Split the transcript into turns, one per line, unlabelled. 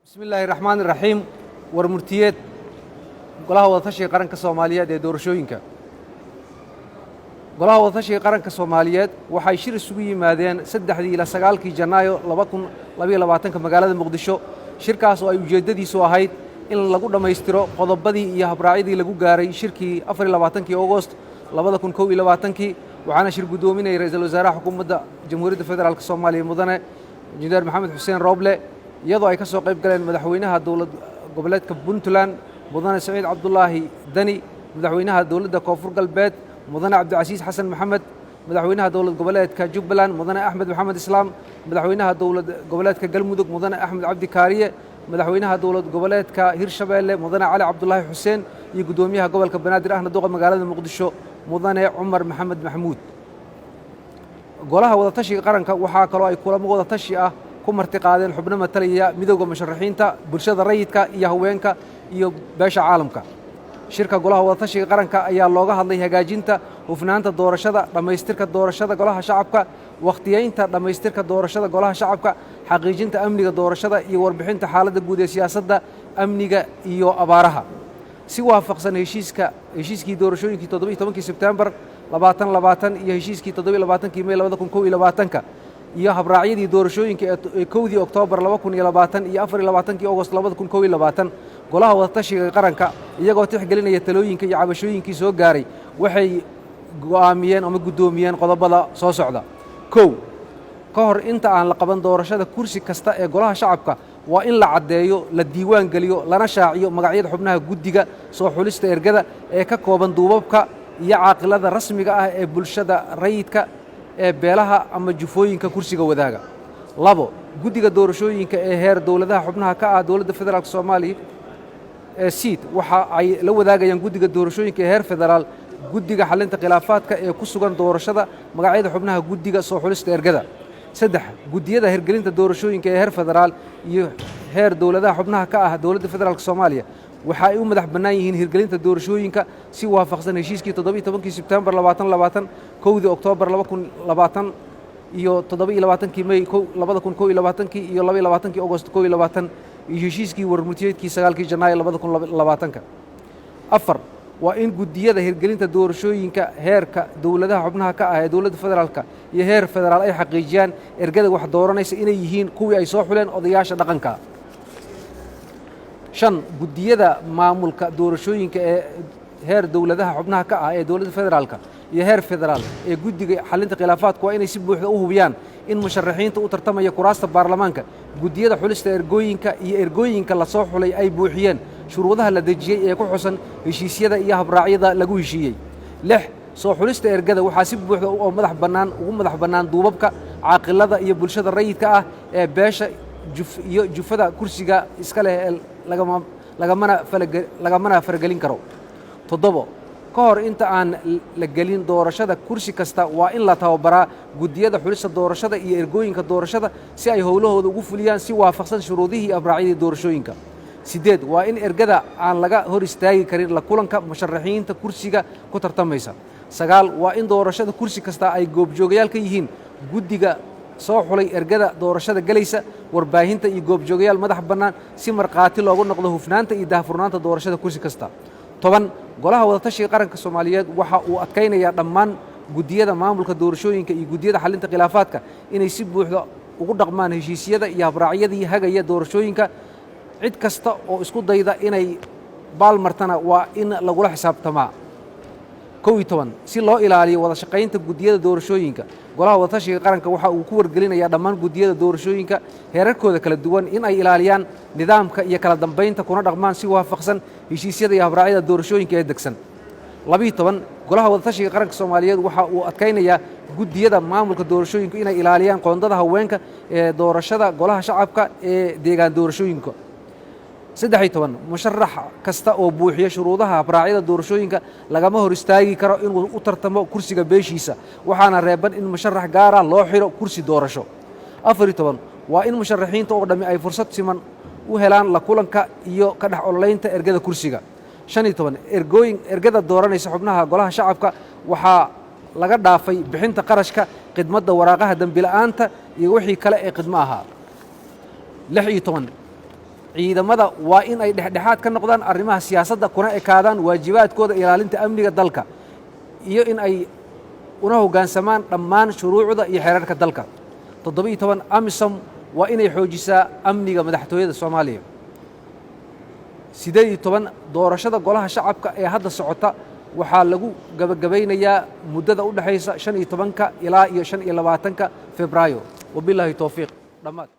بسم الله الرحمن الرحيم ورمرتيات قلها وضتشي قرنك الصوماليات دورشوينك قلها وضتشي قرنك الصوماليات وحيشير السوقي مادين سدح دي إلى سقالكي جنايو لباتنك مقالة مقدشو شركة سو يجددي سو هايد إن لقود ما يسترو قضبدي يهبراعيدي لقو قاري شركي أفر لباتنكي أغسطس لبادكن كوي لباتنكي وعنا شركو دوميني رئيس الوزراء حكومة جمهورية الفدرال الصومالية مدن جنرال محمد حسين روبلي iyadoo ay ka soo qayb galeen madaxweynaha dawlad goboleedka Puntland mudane Saciid Cabdullaahi Dani madaxweynaha dawladda Koonfur Galbeed mudane Cabdicasiis Xasan Maxamed madaxweynaha dawlad goboleedka Jubbaland mudane Axmed Maxamed Islaam madaxweynaha dawlad goboleedka Galmudug mudane Axmed Cabdi Kaariye madaxweynaha dawlad goboleedka Hirshabeelle mudane Cali Cabdullaahi Xuseen iyo gudoomiyaha gobolka Banaadir ahna duqa magaalada Muqdisho mudane Cumar Maxamed Maxamuud golaha wada tashiga qaranka waxa kale oo ay kulamo wada tashi ah martiqaadeen xubno matalaya midowga musharaxiinta bulshada rayidka iyo haweenka iyo beesha caalamka shirka golaha wada tashiga qaranka ayaa looga hadlay hagaajinta hufnaanta doorashada dhamaystirka doorashada golaha shacabka waqtiyeynta dhamaystirka doorashada golaha shacabka xaqiijinta amniga doorashada iyo warbixinta xaaladda guud ee siyaasadda amniga iyo abaaraha si waafaqsan heshiiskii doorashooyinkii 17 Sebtembar 2020 iyo heshiiskii 27 May 2021 iyo habraacyadii doorashooyinka ee 1 Oktoobar 2020 iyo 24 August 2021 golaha wada tashiga qaranka iyagoo tixgelinaya talooyinka iyo cabashooyinkii soo gaaray waxay go'aamiyeen ama gudoomiyeen qodobada soo socda ka hor inta aan la qaban doorashada kursi kasta ee golaha shacabka waa in la cadeeyo la diiwaan geliyo lana shaaciyo magacyada xubnaha guddiga soo xulista ergada ee ka kooban duubabka iyo caaqilada rasmiga ah ee bulshada rayidka ee beelaha ama jufooyinka kursiga wadaaga guddiga doorashooyinka ee heer dawladaha xubnaha ka ah dawladda federaalka Soomaaliya ee siid waxa ay la wadaagayaan guddiga doorashooyinka ee heer federaal guddiga xalinta khilaafaadka ee ku sugan doorashada magacyada xubnaha guddiga soo xulista ergada guddiyada hirgelinta doorashooyinka ee heer federaal iyo heer dawladaha xubnaha ka ah dawladda federaalka Soomaaliya waxa ay u madax bannaan yihiin hirgelinta doorashooyinka si waafaqsan heshiiskii 17 Sebtembar 2020 1 Oktoobar 2020 iyo 27 May 2021 iyo 22 August 2020 iyo heshiiskii warmurtiyeedkii 9 Janaayo 2020 waa in guddiyada hirgelinta doorashooyinka heerka dawladaha xubnaha ka ah ee dawladda federaalka iyo heer federaal ay xaqiijiyaan ergada wax dooranaysa inay yihiin kuwii ay soo xuleen odayaasha dhaqanka guddiyada maamulka doorashooyinka ee heer dawladaha xubnaha ka ah ee dawladda federaalka iyo heer federaal ee guddiga xalinta khilaafaadku waa inay si buuxda u hubiyaan in musharaxiinta u tartamaya kuraasta baarlamaanka guddiyada xulista ergooyinka iyo ergooyinka la soo xulay ay buuxiyeen shuruudaha la dejiyay ee ku xusan heshiisyada iyo habraacyada lagu heshiiyey soo xulista ergada waxaa si buuxda ugu madax bannaan duubabka caaqilada iyo bulshada rayidka ah ee beesha iyo jufada kursiga iska leh lagamana faragelin karo ka hor inta aan la gelin doorashada kursi kasta waa in la tababaraa guddiyada xulista doorashada iyo ergooyinka doorashada si ay howlahooda ugu fuliyaan si waafaqsan shuruudihii abraacyadii doorashooyinka waa in ergada aan laga hor istaagi karin la kulanka musharaxiinta kursiga ku tartamaysa waa in doorashada kursi kasta ay goobjoogayaal ka yihiin guddiga soo xulay ergada doorashada galaysa warbaahinta iyo goobjoogayaal madax bannaan si marqaati loogu noqdo hufnaanta iyo daahfurnaanta doorashada kursi kasta golaha wada tashiga qaranka Soomaaliyeed waxa uu adkaynayaa dhammaan guddiyada maamulka doorashooyinka iyo guddiyada xalinta khilaafaadka inay si buuxda ugu dhaqmaan heshiisyada iyo habraacyadii hagaya doorashooyinka cid kasta oo isku dayda inay baalmartana waa in lagula xisaabtamaa si loo ilaaliyo wada shaqaynta guddiyada doorashooyinka golaha wada tashiga qaranka waxa uu ku wargelinayaa dhammaan guddiyada doorashooyinka heerarkooda kala duwan in ay ilaaliyaan nidaamka iyo kala dambeynta kuna dhaqmaan si waafaqsan heshiisyada iyo habraacyada doorashooyinka ee degsan golaha wada tashiga qaranka Soomaaliyeed waxa uu adkaynayaa guddiyada maamulka doorashooyinka inay ilaaliyaan qoondada haweenka ee doorashada golaha shacabka ee deegaan doorashooyinka musharax kasta oo buuxiya shuruudaha habraacyada doorashooyinka lagama hor istaagi karo inuu u tartamo kursiga beeshiisa waxaana reeban in musharax gaara loo xiro kursi doorasho waa in musharaxiinta oo dhammi ay fursad siman u helaan la kulanka iyo ka dhex ololeynta ergada kursiga ergada dooranaysa xubnaha golaha shacabka waxaa laga dhaafay bixinta qarashka khidmadda waraaqaha dambi la'aanta iyo wixii kale ee khidmo ahaa ciidamada waa in ay dhexdhexaad ka noqdaan arrimaha siyaasadda kuna ekaadaan waajibaadkooda ilaalinta amniga dalka iyo in ay una hoggaansamaan dhammaan shuruucda iyo xeerarka dalka. 17 AMISOM waa inay xoojisaa amniga madaxtooyada Soomaaliya. 18 doorashada golaha shacabka ee hadda socota waxaa lagu gabagabeynayaa muddada u dhaxaysa 15 ilaa iyo 25 Febraayo. Wabillahi tawfiiq. Dhammaad.